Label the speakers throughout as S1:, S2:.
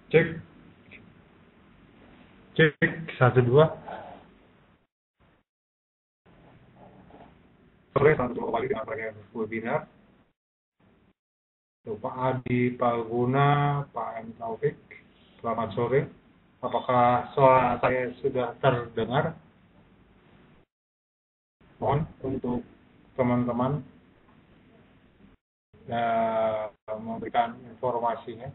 S1: Cek, cek, satu dua. Sore, selamat berjumpa kembali dengan rangkaian webinar. Pak Adi Palguna, Pak M. Taufik, selamat sore. Apakah suara saya sudah terdengar? Mohon untuk teman-teman memberikan informasinya.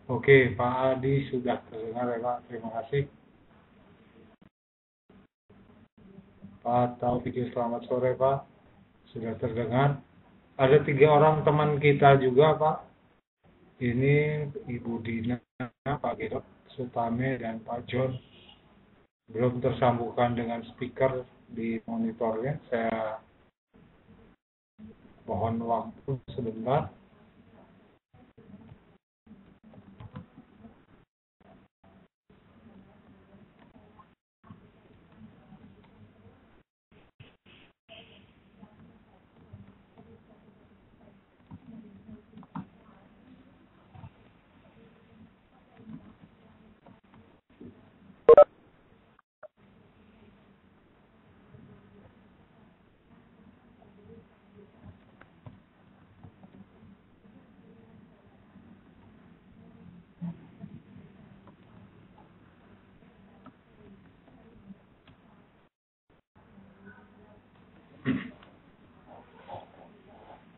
S1: Oke, Pak Adi sudah terdengar ya Pak, terima kasih. Pak Taufik, selamat sore Pak, sudah terdengar. Ada 3 orang teman kita juga Pak. Ini Ibu Dina, Pak Gedot, Sutame, dan Pak John. Belum tersambungkan dengan speaker di monitornya. Saya mohon waktu sebentar.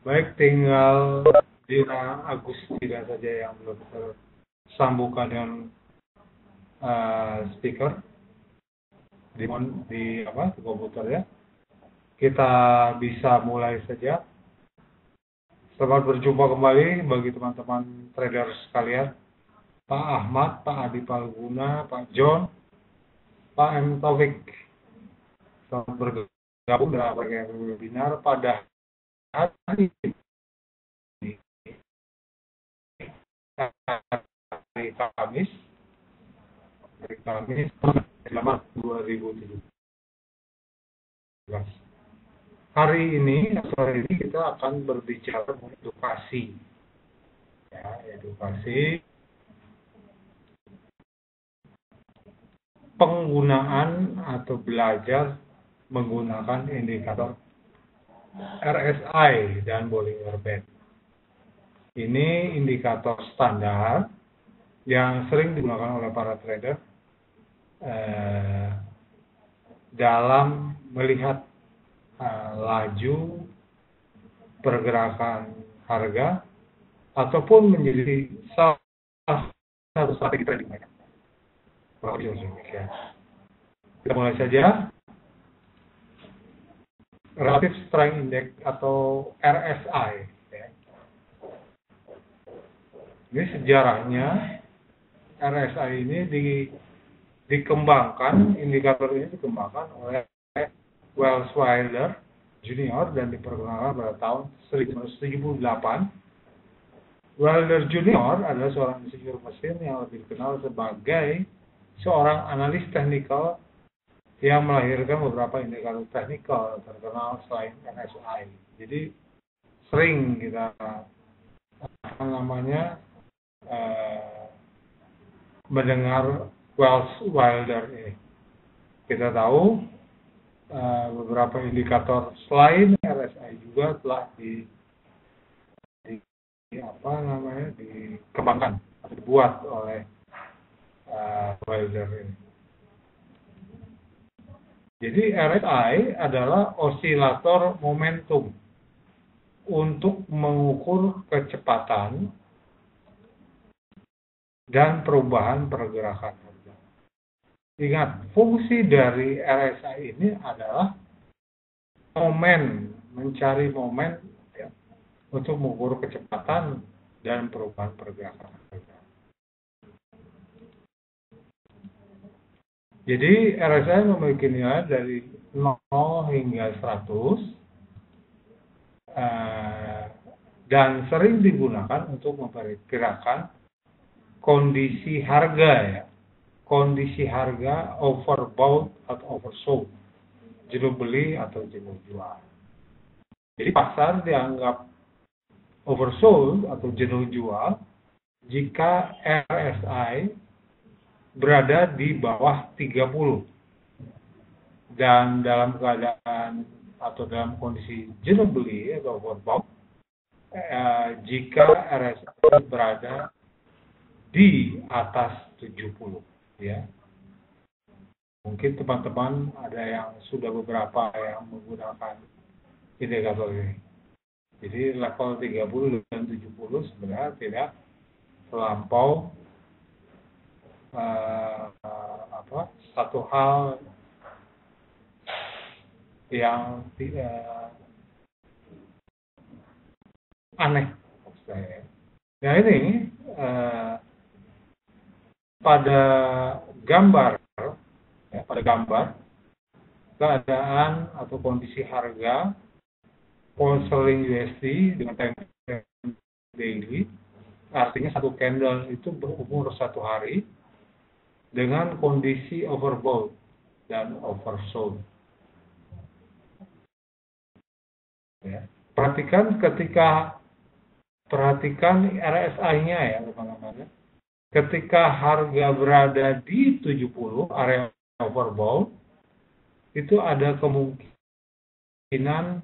S1: Baik, tinggal Dina Agustina saja yang belum tersambungkan dengan speaker di komputer ya. Kita bisa mulai saja. Selamat berjumpa kembali bagi teman-teman trader sekalian. Pak Ahmad, Pak Adi Palguna, Pak John, Pak M. Taufik. Selamat bergabung dalam rangkaian webinar pada hari Kamis 2017. Hari ini, sore ini kita akan berbicara mengenai edukasi. Ya, edukasi penggunaan atau belajar menggunakan indikator RSI dan Bollinger Band. Ini indikator standar yang sering digunakan oleh para trader dalam melihat laju pergerakan harga ataupun menjadi salah satu strategi trading mereka. Kita mulai saja. Relative Strength Index atau RSI. Ya. Ini sejarahnya RSI ini dikembangkan, indikator ini dikembangkan oleh Wells Wilder Junior dan diperkenalkan pada tahun 1978. Wilder Junior adalah seorang insinyur mesin yang lebih dikenal sebagai seorang analis teknikal yang melahirkan beberapa indikator teknikal terkenal selain RSI. Jadi sering kita mendengar Wells Wilder ini. Kita tahu beberapa indikator selain RSI juga telah dikembangkan atau dibuat oleh Wilder ini. Jadi RSI adalah osilator momentum untuk mengukur kecepatan dan perubahan pergerakan harga. Ingat, fungsi dari RSI ini adalah mencari momen ya, untuk mengukur kecepatan dan perubahan pergerakan harga. Jadi RSI memiliki nilai dari 0 hingga 100 dan sering digunakan untuk memperkirakan kondisi harga ya. Kondisi harga overbought atau oversold, jenuh beli atau jenuh jual. Jadi pasar dianggap oversold atau jenuh jual jika RSI berada di bawah 30. Dan dalam keadaan atau dalam kondisi jenuh beli atau overbought jika RSI berada di atas 70, ya. Mungkin teman-teman ada yang sudah beberapa yang menggunakan indikator ini. Jadi level 30 dan 70 sebenarnya tidak terlampau satu hal yang tidak aneh. Nah ini pada gambar keadaan atau kondisi harga pound sterling USD dengan time daily, artinya satu candle itu berumur 1 hari dengan kondisi overbought dan oversold. Ya. Perhatikan RSI-nya ya teman-teman. Ketika harga berada di 70 area overbought, itu ada kemungkinan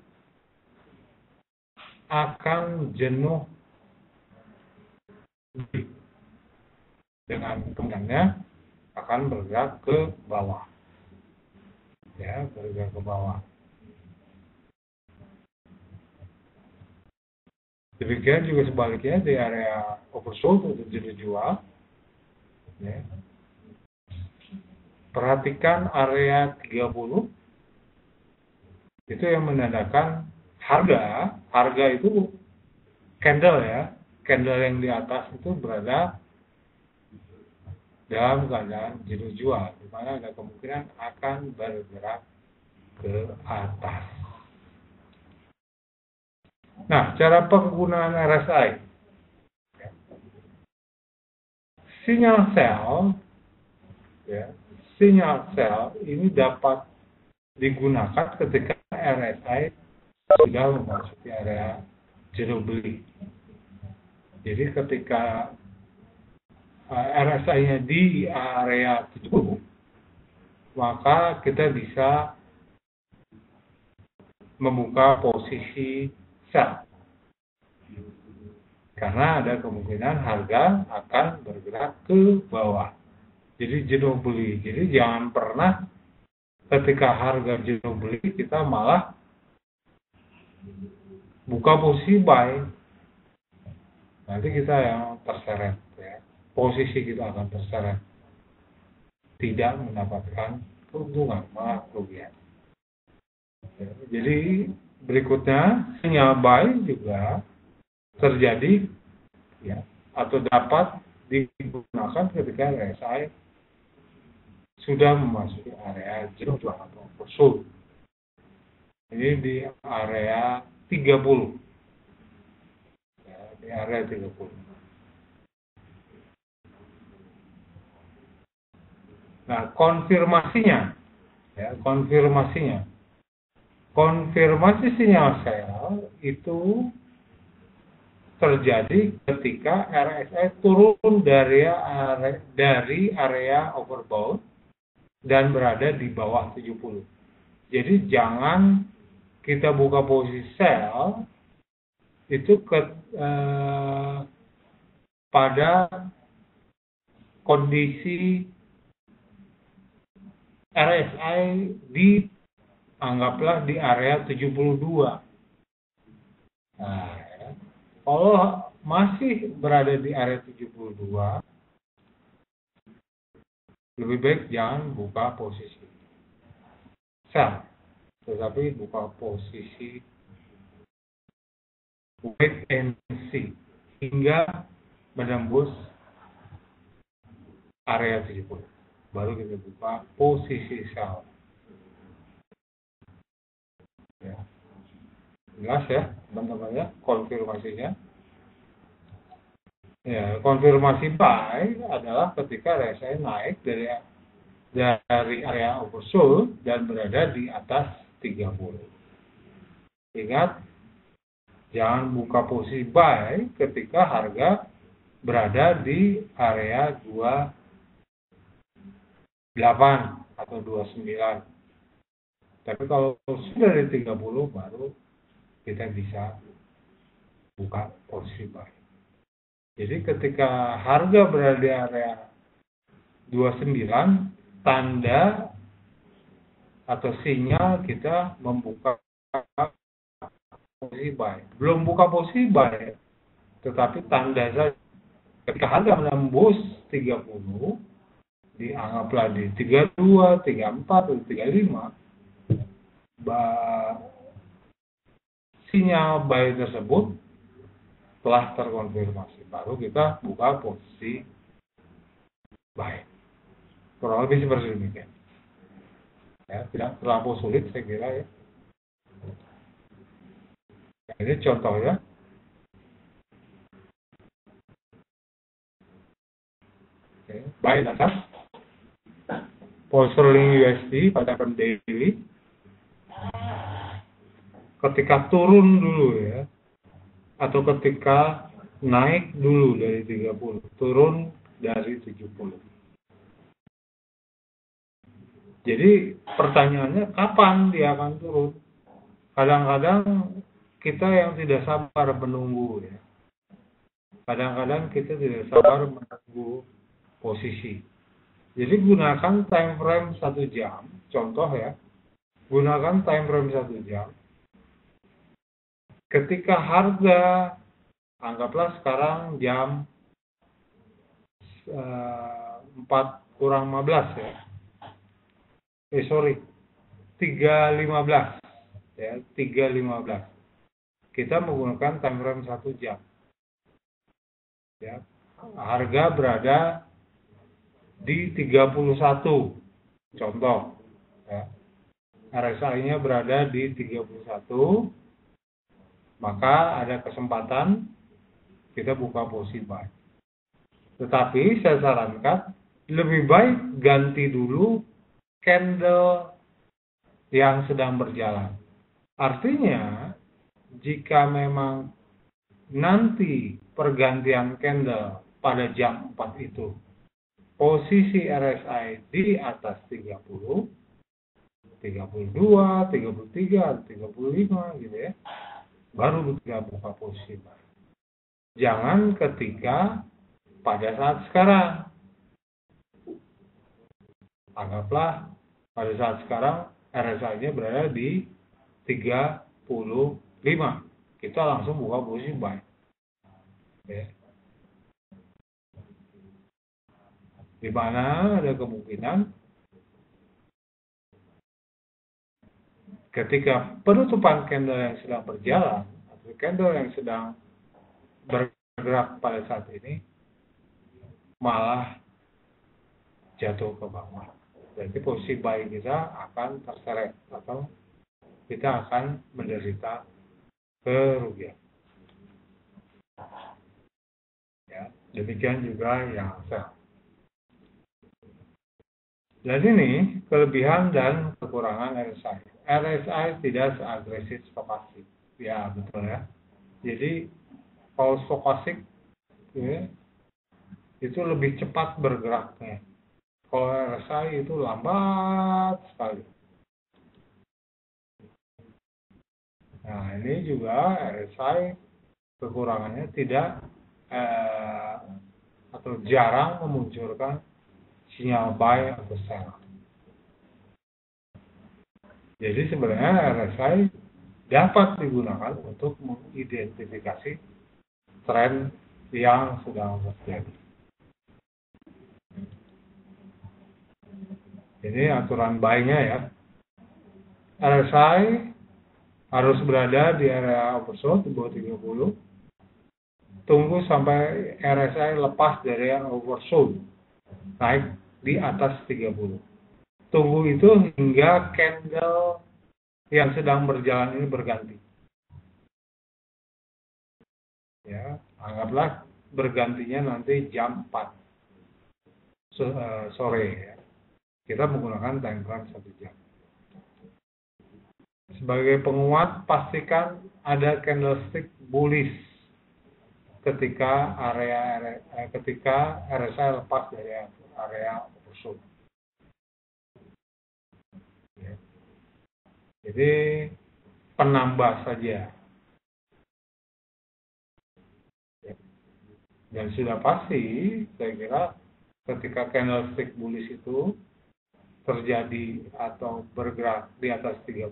S1: akan jenuh dengan kemungkinannya akan bergerak ke bawah. Ya, bergerak ke bawah. Demikian juga sebaliknya di area oversold atau jenuh jual. Ya. Perhatikan area 30, itu yang menandakan harga itu candle ya, candle yang di atas itu berada dalam keadaan jenuh jual, di mana ada kemungkinan akan bergerak ke atas. Nah, cara penggunaan RSI. Sinyal sell ini dapat digunakan ketika RSI sudah memasuki area jenuh beli. Jadi ketika RSI-nya di area 70, maka kita bisa membuka posisi sell. Karena ada kemungkinan harga akan bergerak ke bawah. Jadi jenuh beli. Jadi jangan pernah ketika harga jenuh beli kita malah buka posisi buy. Nanti kita yang terseret ya. Posisi kita akan terseret. Tidak mendapatkan keuntungan, malah kerugian. Jadi berikutnya sinyal buy juga terjadi ya, atau dapat digunakan ketika RSI sudah memasuki area jenuh jual atau oversold. Ini di area 30. Ya, di area 30. Nah, konfirmasinya konfirmasi sinyal sell itu terjadi ketika RSI turun dari area overbought dan berada di bawah 70. Jadi jangan kita buka posisi sell itu pada kondisi RSI anggaplah di area 72. Nah, kalau masih berada di area 72, lebih baik jangan buka posisi sell, tetapi buka posisi wait and see hingga menembus area 70. Baru kita buka posisi sell. Ya. Jelas ya teman-teman ya konfirmasinya. Ya, konfirmasi buy adalah ketika RSI naik dari area oversold dan berada di atas 30. Ingat, Jangan buka posisi buy ketika harga berada di area 28 atau 29. Tapi kalau sudah di 30 baru kita bisa buka posisi buy. Jadi ketika harga berada di area 29, tanda atau sinyal kita membuka posisi buy. Belum buka posisi buy, tetapi tanda saja ketika harga menembus 30, dianggaplah di 32, 34, atau 35, sinyal buy tersebut telah terkonfirmasi. Baru kita buka posisi buy. Kurang lebih seperti demikian. Ya, tidak terlalu sulit saya kira ya. Nah, ini contohnya. Oke, buy atas pound sterling USD pada daily. Ketika turun dulu ya, atau ketika naik dulu dari 30, turun dari 70. Jadi pertanyaannya kapan dia akan turun? Kadang-kadang kita yang tidak sabar menunggu ya. Kadang-kadang kita tidak sabar menunggu posisi. Jadi gunakan time frame 1 jam, contoh ya. Gunakan time frame 1 jam. Ketika harga, anggaplah sekarang jam 4:15 ya. 3:15 ya, 3:15. Kita menggunakan time frame 1 jam. Ya. Harga berada di 31. Contoh ya. RSI-nya berada di 31. Maka ada kesempatan kita buka posisi buy. Tetapi saya sarankan lebih baik ganti dulu candle yang sedang berjalan. Artinya, jika memang nanti pergantian candle pada jam 4 itu, posisi RSI di atas 30, 32, 33, 35 gitu ya, baru kita buka posisi buy. Jangan ketika pada saat sekarang. Anggaplah pada saat sekarang RSI-nya berada di 35. Kita langsung buka posisi buy. Oke. Di mana ada kemungkinan ketika penutupan candle yang sedang berjalan atau candle yang sedang bergerak pada saat ini malah jatuh ke bawah. Jadi posisi buy kita akan terseret atau kita akan menderita kerugian. Ya, demikian juga yang sell. Dan ini kelebihan dan kekurangan RSI. RSI tidak seagresif stokastik. Ya, betul ya. Jadi kalau stokastik ya, itu lebih cepat bergeraknya. Kalau RSI itu lambat sekali. Nah, ini juga RSI kekurangannya tidak atau jarang memunculkan sinyal buy atau sell. Jadi sebenarnya RSI dapat digunakan untuk mengidentifikasi tren yang sedang terjadi. Ini aturan buy-nya ya. RSI harus berada di area oversold di bawah 30. Tunggu sampai RSI lepas dari area oversold. Naik di atas 30. Tunggu itu hingga candle yang sedang berjalan ini berganti. Ya, anggaplah bergantinya nanti jam 4 sore ya. Kita menggunakan time frame 1 jam. Sebagai penguat, pastikan ada candlestick bullish ketika ketika RSI lepas dari area oversold. Ya. Jadi penambah saja. Ya. Dan sudah pasti, saya kira ketika candlestick bullish itu terjadi atau bergerak di atas 30,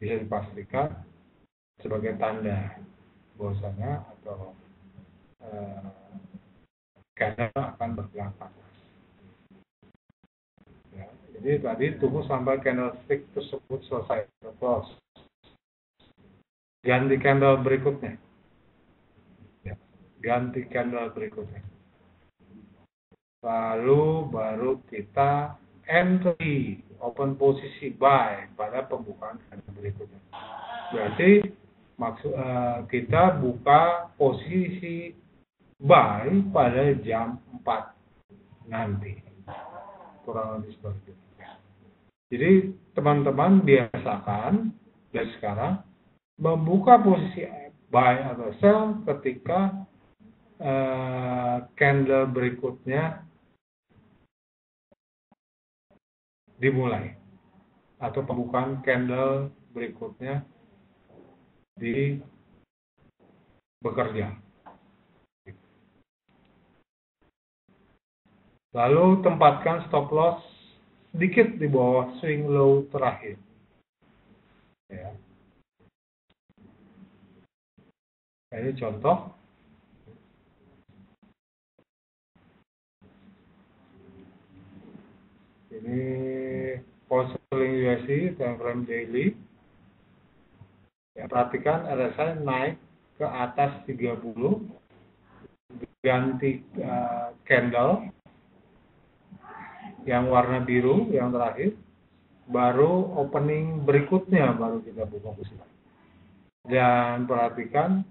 S1: bisa dipastikan sebagai tanda bahwasanya atau candle akan bergerak panas. Ya, jadi tadi tunggu sampai candlestick tersebut selesai close. Ganti candle berikutnya. Ya, ganti candle berikutnya. Lalu baru kita entry, open posisi buy pada pembukaan candle berikutnya. Berarti kita buka posisi buy pada jam 4 nanti. Kurang lebih seperti itu. Jadi teman-teman biasakan dari sekarang membuka posisi buy atau sell ketika candle berikutnya dimulai atau pembukaan candle berikutnya bekerja. Lalu tempatkan stop loss sedikit di bawah swing low terakhir. Ya. Ini contoh. Ini pound sterling USD time frame daily. Ya, perhatikan RSI naik ke atas 30, ganti candle yang warna biru yang terakhir, baru opening berikutnya baru kita buka posisi. Dan perhatikan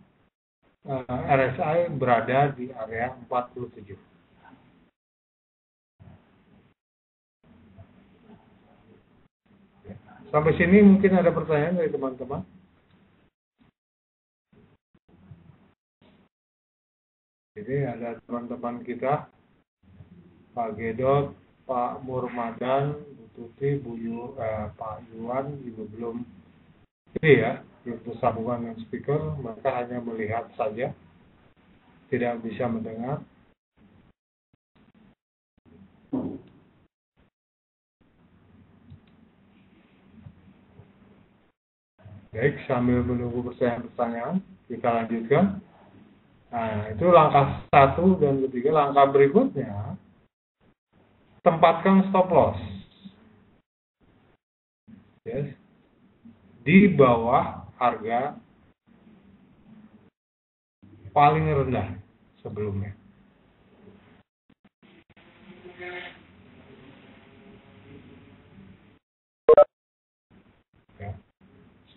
S1: RSI berada di area 47. Sampai sini mungkin ada pertanyaan dari teman-teman. Jadi ada teman-teman kita, Pak Gedot, Pak Murmadan, Bu Tuti, Pak Yuan juga belum bersambungan dengan speaker, mereka hanya melihat saja, tidak bisa mendengar. Baik, sambil menunggu pertanyaan, kita lanjutkan. Nah, itu langkah 1 dan ketiga. Langkah berikutnya, tempatkan stop loss. Yes. Di bawah harga paling rendah sebelumnya. Ya.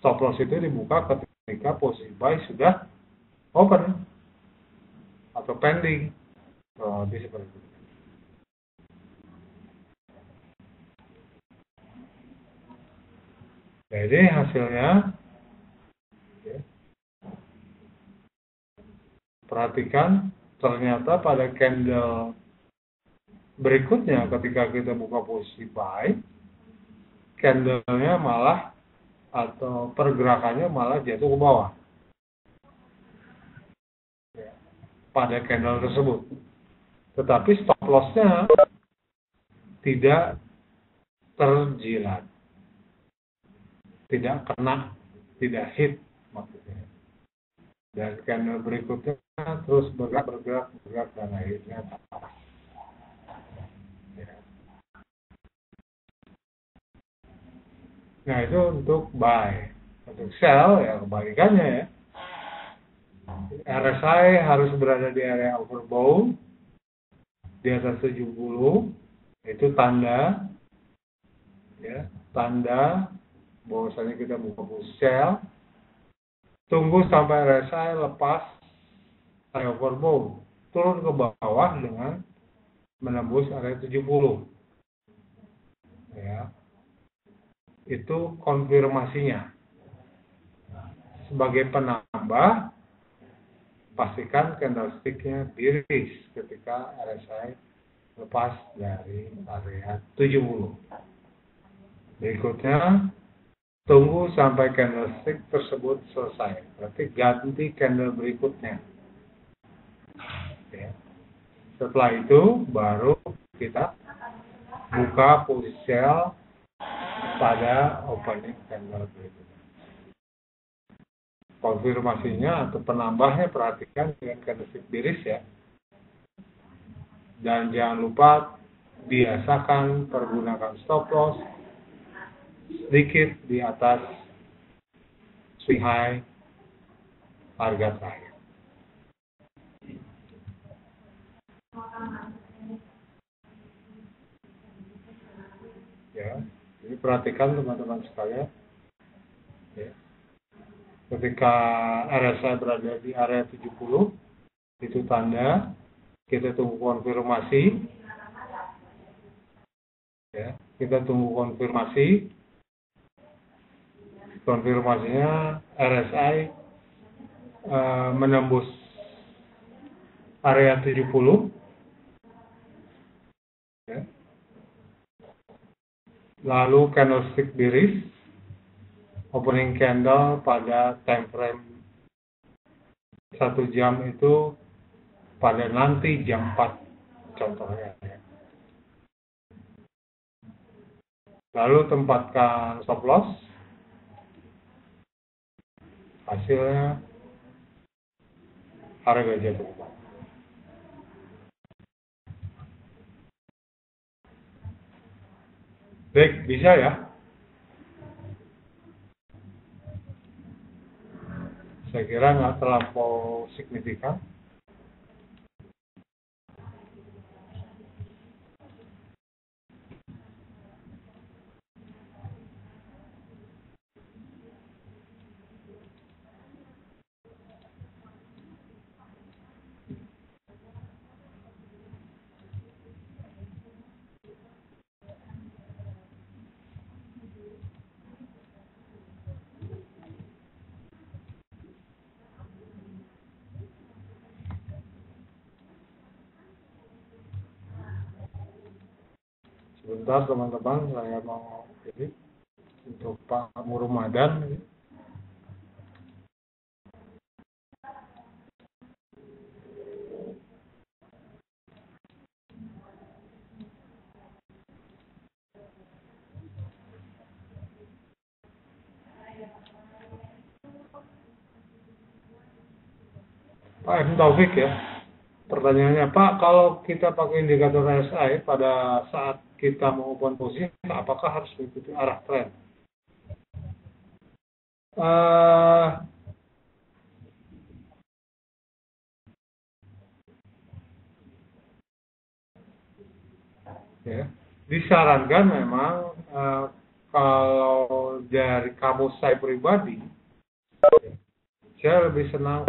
S1: Stop loss itu dibuka ketika posisi buy sudah open atau pending. Lebih seperti itu. Jadi hasilnya, ya, perhatikan ternyata pada candle berikutnya ketika kita buka posisi buy, candlenya malah atau pergerakannya malah jatuh ke bawah ya, pada candle tersebut. Tetapi stop loss-nya tidak terjilat, tidak kena, tidak hit maksudnya. Dan candle berikutnya terus bergerak dan akhirnya tak. Ya. Nah itu untuk buy. Untuk sell ya kebalikannya ya. RSI harus berada di area overbought di atas 70, itu tanda ya, tanda bahwasanya kita buka posisi sell. Tunggu sampai RSI lepas area overbought, turun ke bawah dengan menembus area 70 ya. Itu konfirmasinya. sebagai penambah, pastikan candlestick-nya bearish ketika RSI lepas dari area 70. Berikutnya, tunggu sampai candlestick tersebut selesai. Berarti ganti candle berikutnya. Ya. Setelah itu, baru kita buka posisi sell pada opening candle berikutnya. Konfirmasinya atau penambahnya perhatikan dengan candlestick bearish ya. Dan jangan lupa biasakan pergunakan stop loss sedikit di atas swing high harga terakhir. Ya, jadi perhatikan teman-teman sekalian. Ya. Ketika RSI berada di area 70, itu tanda kita tunggu konfirmasi. Ya, kita tunggu konfirmasi. Konfirmasinya RSI menembus area 70. Ya. Lalu candlestick bearish. Opening candle pada time frame 1 jam itu pada nanti jam 4 contohnya. Lalu tempatkan stop loss. Hasilnya harga jatuh. Baik, bisa ya? Saya kira nggak terlampau signifikan. Sebentar teman-teman, saya mau ini untuk Pak Murmadan. Pak M. Taufik ya. Pertanyaannya, Pak, kalau kita pakai indikator RSI pada saat kita mau open posisi, apakah harus mengikuti arah tren? Ya, disarankan memang kalau dari kamus saya pribadi, saya lebih senang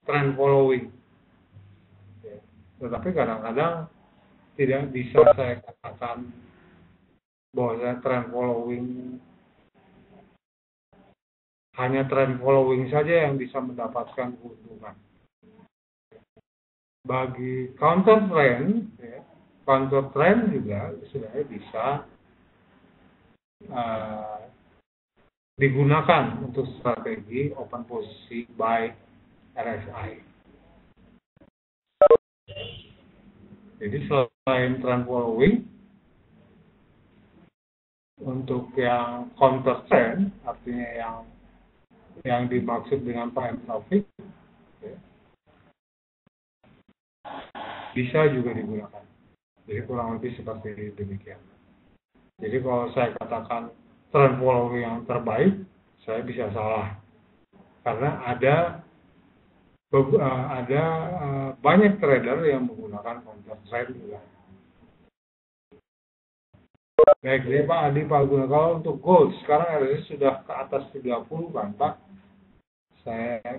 S1: trend following. Tetapi kadang-kadang tidak bisa saya katakan bahwa saya trend following, hanya trend following saja yang bisa mendapatkan keuntungan. Bagi counter trend, ya, counter trend juga sebenarnya bisa digunakan untuk strategi open posisi buy RSI. Jadi selain trend following, untuk yang counter trend, artinya yang dimaksud dengan Pak M. Taufik, ya, bisa juga digunakan. Jadi kurang lebih seperti demikian. Jadi kalau saya katakan trend following yang terbaik, saya bisa salah. Karena ada banyak trader yang menggunakan counter trend juga. Baik, jadi Pak Adi, Pak Guna, kalau untuk gold, sekarang RSI sudah ke atas 30 kan Pak?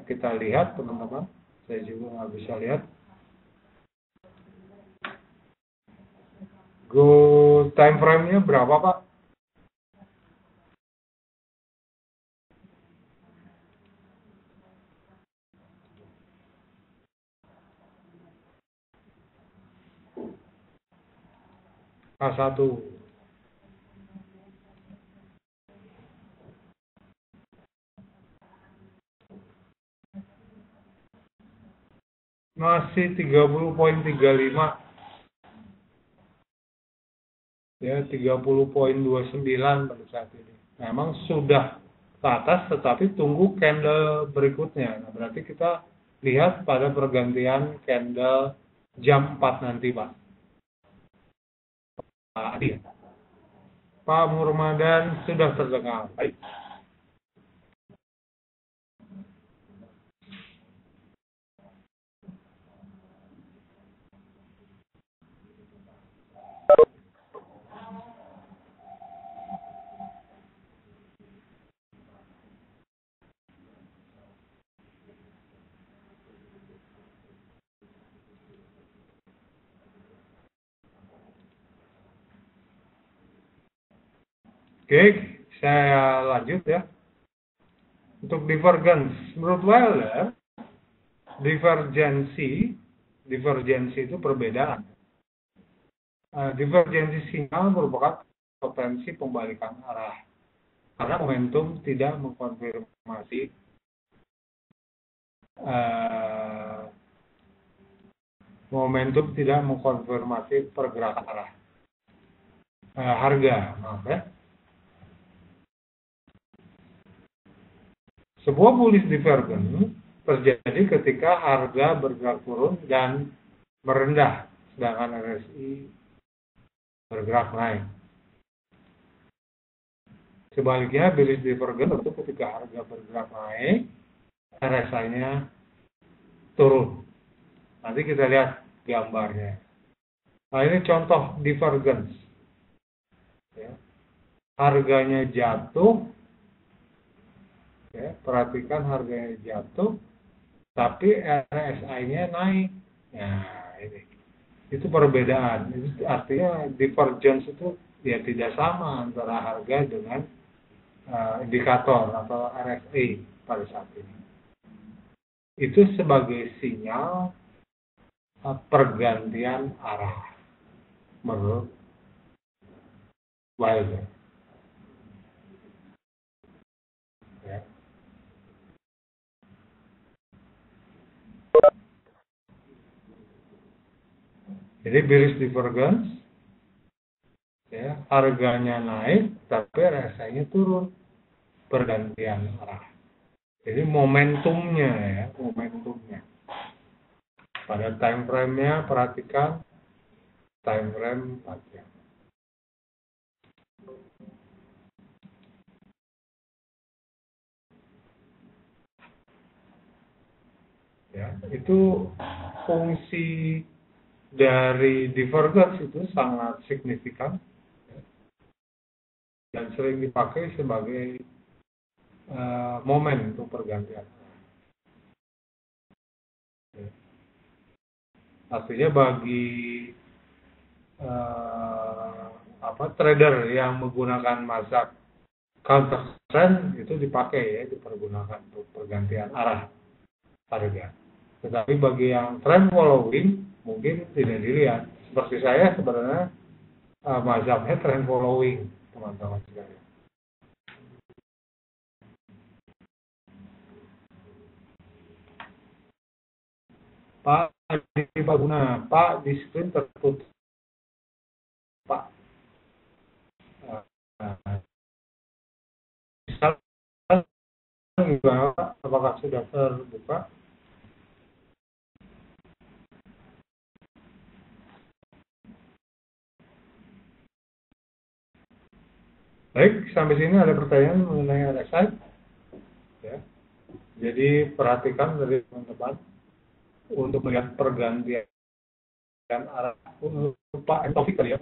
S1: Kita lihat teman-teman, saya juga nggak bisa lihat. Gold time frame-nya berapa Pak? K1. Masih 30,35. Ya, 30,29 pada saat ini. Memang sudah ke atas, tetapi tunggu candle berikutnya. Nah, berarti kita lihat pada pergantian candle jam 4 nanti, Pak. Pak Adi. Pak Murmadan sudah terdengar. Baik. Oke, saya lanjut ya. Untuk divergence, menurut Wilder, divergensi itu perbedaan. Divergensi sinyal merupakan potensi pembalikan arah karena momentum tidak mengkonfirmasi pergerakan arah harga, maaf ya. Sebuah bullish divergence terjadi ketika harga bergerak turun dan merendah, sedangkan RSI bergerak naik. Sebaliknya, bullish divergence itu ketika harga bergerak naik, RSI-nya turun. Nanti kita lihat gambarnya. Nah, ini contoh divergence. Ya. Harganya jatuh, ya, perhatikan harganya jatuh, tapi RSI-nya naik. Nah, ini. Itu perbedaan. Itu artinya divergence itu ya tidak sama antara harga dengan indikator atau RSI pada saat ini. Itu sebagai sinyal pergantian arah menurut Wilder. Ya. Jadi bearish divergence, ya, harganya naik tapi RSI-nya turun, pergantian arah. Jadi momentumnya ya, momentumnya. Pada time frame-nya perhatikan time frame 4 jam. Ya, itu fungsi dari divergence itu sangat signifikan dan sering dipakai sebagai momen untuk pergantian. Artinya bagi trader yang menggunakan mazhab counter trend itu dipakai ya, dipergunakan untuk pergantian arah harga. Tetapi bagi yang trend following mungkin tidak dilihat. Seperti saya sebenarnya mazhabnya trend following, teman-teman sekalian. Pak Adi Paguna, Pak di screen tertutup. Pak, apakah sudah terbuka? Baik, sampai sini ada pertanyaan mengenai RSI. Ya. Jadi perhatikan dari teman-teman untuk melihat pergantian arah Pak Taufik kali ya.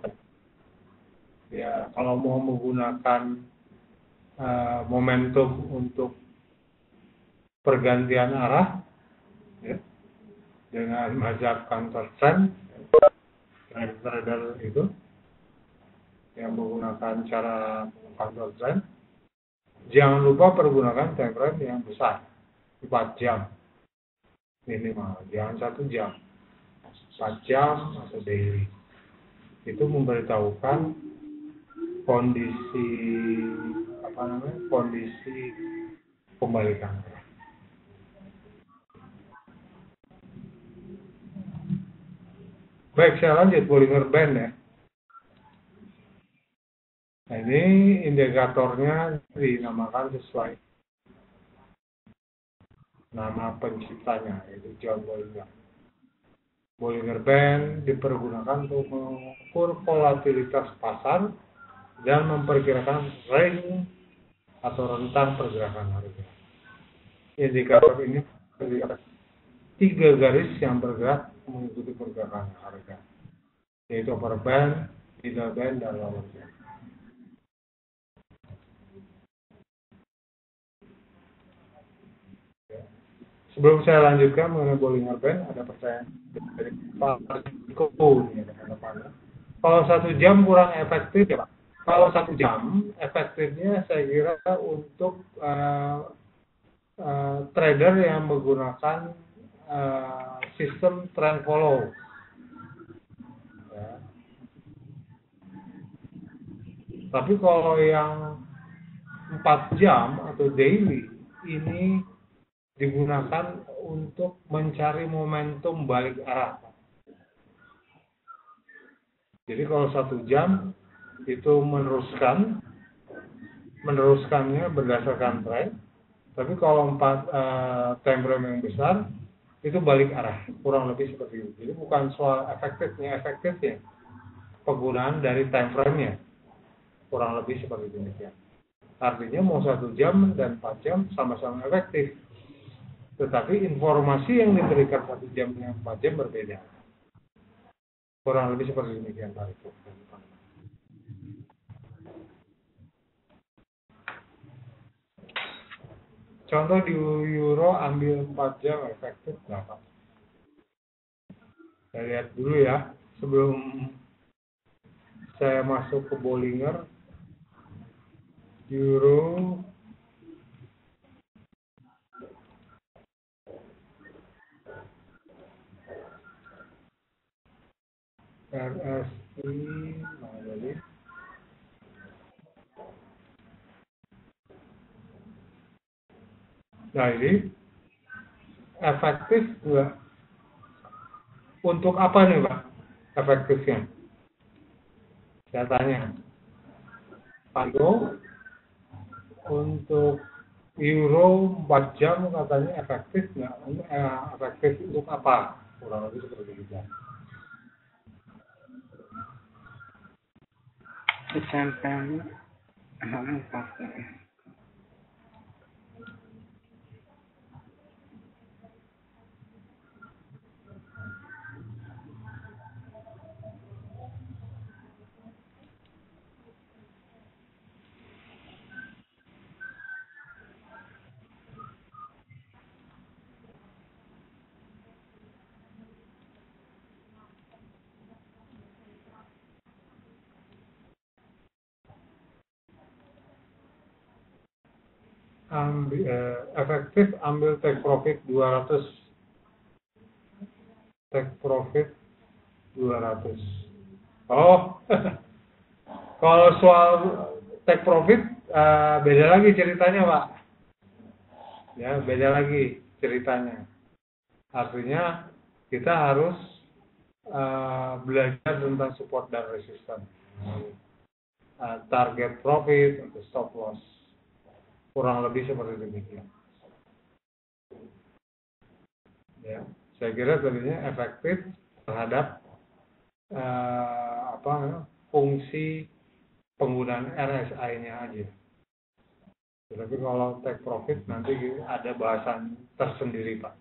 S1: Ya, kalau mau menggunakan momentum untuk pergantian arah, ya, dengan mazhab counter trend, trader itu yang menggunakan cara counter trend, jangan lupa pergunakan time frame yang besar, 4 jam minimal, jangan 1 jam, 4 jam atau daily. itu memberitahukan kondisi kondisi pembalikan. Baik, saya lanjut Bollinger Band ya. Nah, ini indikatornya dinamakan sesuai nama penciptanya, yaitu John Bollinger. Bollinger Band dipergunakan untuk mengukur volatilitas pasar dan memperkirakan range atau rentang pergerakan harga. Indikator ini terdiri atas 3 garis yang bergerak mengikuti pergerakan harga, yaitu upper band, middle band, dan lower band. Sebelum saya lanjutkan mengenai Bollinger Band, ada pertanyaan dari Pak Riko. Kalau 1 jam kurang efektif ya Pak? Kalau 1 jam, efektifnya saya kira untuk trader yang menggunakan sistem trend follow. Ya. Tapi kalau yang 4 jam atau daily, ini digunakan untuk mencari momentum balik arah. Jadi kalau 1 jam itu meneruskannya berdasarkan trend. Tapi kalau 4 time frame yang besar itu balik arah, kurang lebih seperti itu. Jadi bukan soal efektifnya penggunaan dari time frame-nya, kurang lebih seperti demikian. Artinya mau 1 jam dan 4 jam sama-sama efektif. Tetapi informasi yang diberikan 1 jam dengan 4 jam berbeda. Kurang lebih seperti demikian Pak Riko. Contoh di euro ambil 4 jam efektif berapa? Saya lihat dulu ya sebelum saya masuk ke Bollinger. Euro RSI mana tadi? Nah ini efektif enggak? Untuk apa nih Pak efektifnya? Saya tanya. Pak, untuk euro 4 jam katanya efektif nggak? Efektif untuk apa? Kurang lebih seperti itu.
S2: Sampai
S1: efektif ambil take profit 200. Take profit 200. Oh, kalau soal take profit beda lagi ceritanya Pak. Ya, beda lagi ceritanya. Artinya kita harus belajar tentang support dan resistance. Target profit atau stop loss. Kurang lebih seperti demikian. Ya, saya kira tadinya efektif terhadap fungsi penggunaan RSI-nya aja. Tapi kalau take profit nanti ada bahasan tersendiri Pak.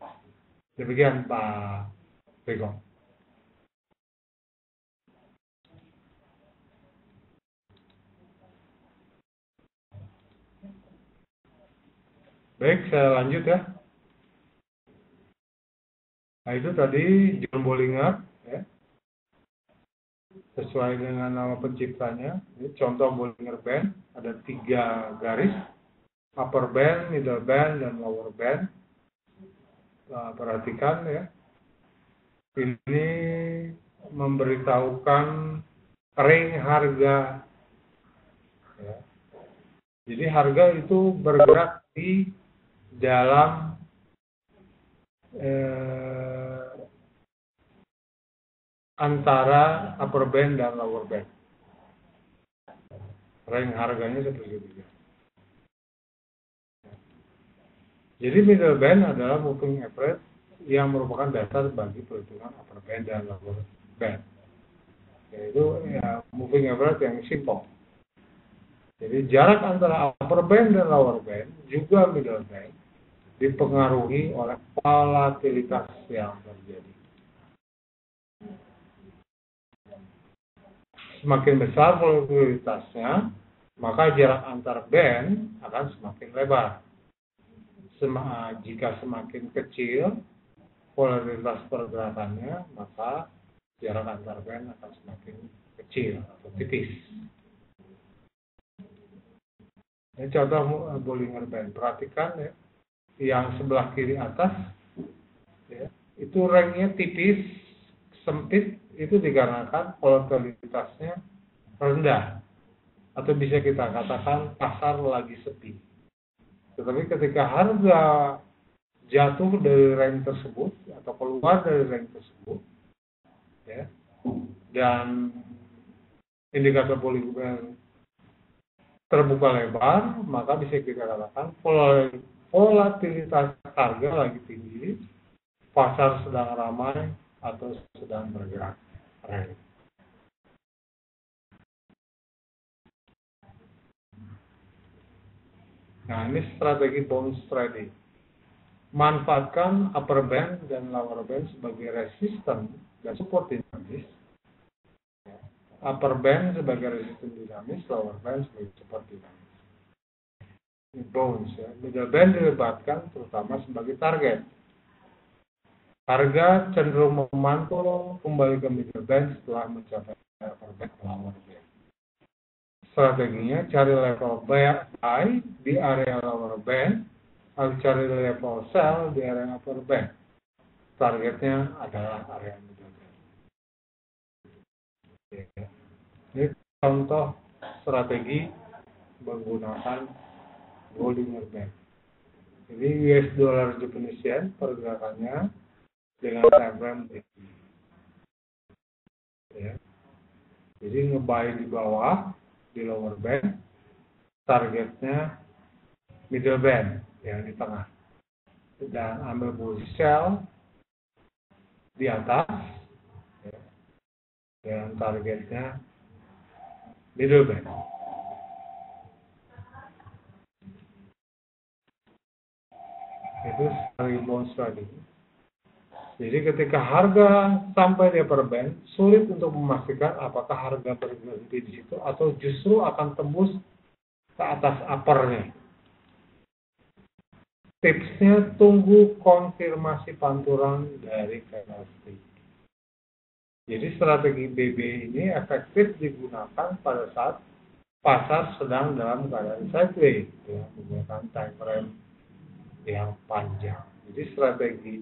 S1: Demikian Pak Riko. Baik, saya lanjut ya. Nah itu tadi John Bollinger ya. Sesuai dengan nama penciptanya. Ini contoh Bollinger Band, ada 3 garis, upper band, middle band, dan lower band. Nah, perhatikan ya. Ini memberitahukan ring harga. Ya. Jadi harga itu bergerak di dalam antara upper band dan lower band. Range harganya seperti itu. Jadi middle band adalah moving average yang merupakan dasar bagi perhitungan upper band dan lower band. Yaitu ya, moving average yang simple. Jadi jarak antara upper band dan lower band juga middle band dipengaruhi oleh volatilitas yang terjadi. Semakin besar volatilitasnya, maka jarak antar band akan semakin lebar. Jika semakin kecil volatilitas pergerakannya, maka jarak antar band akan semakin kecil atau tipis. Ini contoh Bollinger Band. Perhatikan ya, yang sebelah kiri atas, ya, itu ringnya tipis, sempit, itu dikarenakan volatilitasnya rendah. Atau bisa kita katakan pasar lagi sepi. Tetapi ketika harga jatuh dari range tersebut atau keluar dari range tersebut, ya, dan indikator Bollinger terbuka lebar, maka bisa kita katakan volatilitas harga lagi tinggi, pasar sedang ramai atau sedang bergerak. Nah, ini strategi bounce trading. Manfaatkan upper band dan lower band sebagai resisten dan support dinamis. Upper band sebagai resisten dinamis, lower band sebagai support dinamis. Ini bounce ya. Middle band dilibatkan terutama sebagai target. Harga cenderung memantul kembali ke middle band setelah mencapai upper band dan lower band. Strateginya cari level buy di area lower band atau cari level sell di area upper band. Targetnya adalah area middle band. Ini contoh strategi menggunakan Bollinger Band. Ini US dollar Japanese yen pergerakannya dengan time frame tinggi. Ya. Jadi ngebuy di bawah di lower band, targetnya middle band yang di tengah, dan ambil posisi sell di atas, ya, dan targetnya middle band. Itu strategi bounce trading. Jadi ketika harga sampai di upper band, sulit untuk memastikan apakah harga berhenti di situ atau justru akan tembus ke atas uppernya. Tipsnya tunggu konfirmasi pantulan dari candlestick. Jadi strategi BB ini efektif digunakan pada saat pasar sedang dalam keadaan sideways, ya, menggunakan time frame yang panjang. Jadi strategi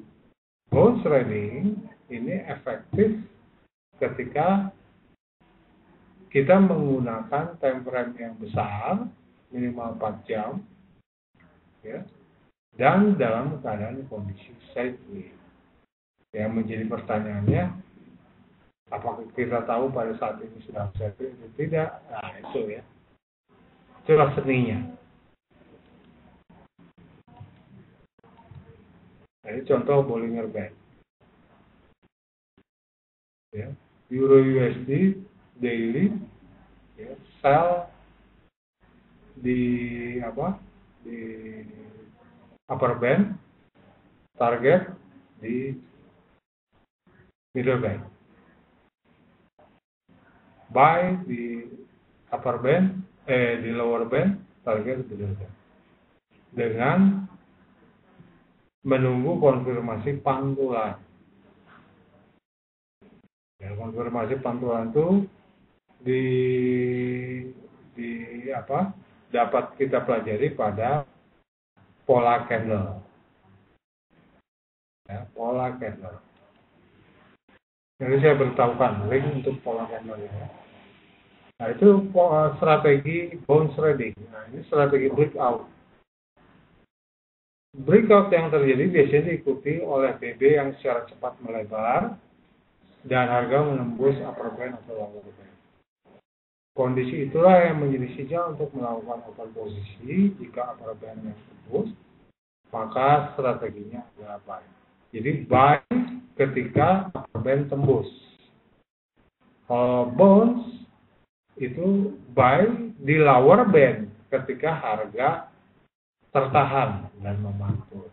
S1: bounce trading ini efektif ketika kita menggunakan time frame yang besar, minimal 4 jam, ya, dan dalam keadaan kondisi sideways. Yang menjadi pertanyaannya, apakah kita tahu pada saat ini sudah sideways atau tidak? Nah, itu ya. Itulah seninya. Nah, ini contoh Bollinger Band. Ya. Euro USD daily, ya, sell di di upper band, target di middle band, buy di upper band, di lower band, target di middle band, dengan menunggu konfirmasi pantulan. Ya, konfirmasi pantulan itu dapat kita pelajari pada pola candle. Ya, pola candle. Jadi saya beritahukan link untuk pola candle ya. Nah, itu strategi bounce trading. Nah, ini strategi breakout. Breakout yang terjadi biasanya diikuti oleh BB yang secara cepat melebar dan harga menembus upper band atau lower band. Kondisi itulah yang menjadi sinyal untuk melakukan open posisi. Jika upper band yang tembus, maka strateginya adalah buy. Jadi buy ketika upper band tembus. Kalau bounce itu buy di lower band ketika harga tertahan dan memantul.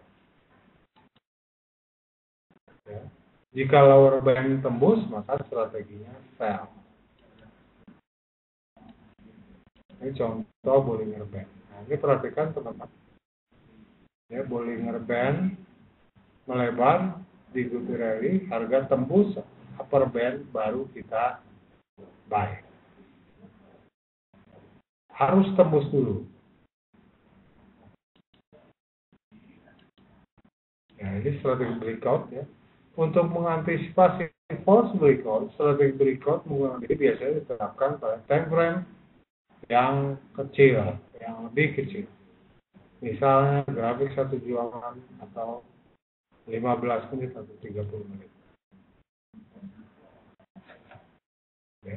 S1: Ya. Jika lower band tembus, maka strateginya sell. Ini contoh Bollinger Band. Nah, ini perhatikan teman-teman. Ya, Bollinger Band melebar, diikuti rally, harga tembus upper band, baru kita buy. Harus tembus dulu. Ya, ini strategi breakout ya. Untuk mengantisipasi false breakout, strategi breakout menggunakan ini biasanya diterapkan pada time frame yang kecil, yang lebih kecil. Misalnya grafik 1 jam atau 15 menit atau 30 menit. Ya.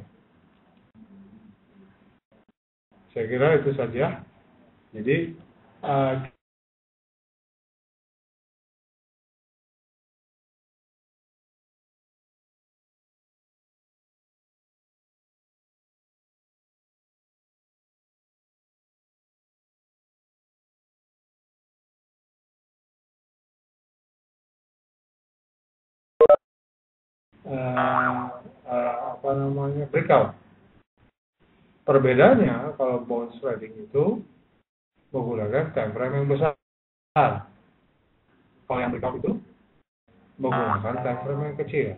S1: Saya kira itu saja. Jadi breakout. Perbedaannya kalau bounce trading itu menggunakan time frame yang besar. Kalau yang breakout itu menggunakan time frame yang kecil.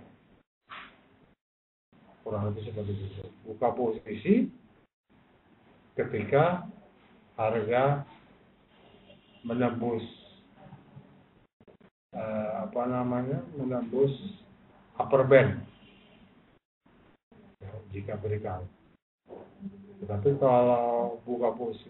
S1: Kurang lebih seperti itu. Buka posisi ketika harga menembus menembus upper band jika breakout. Tetapi kalau buka posisi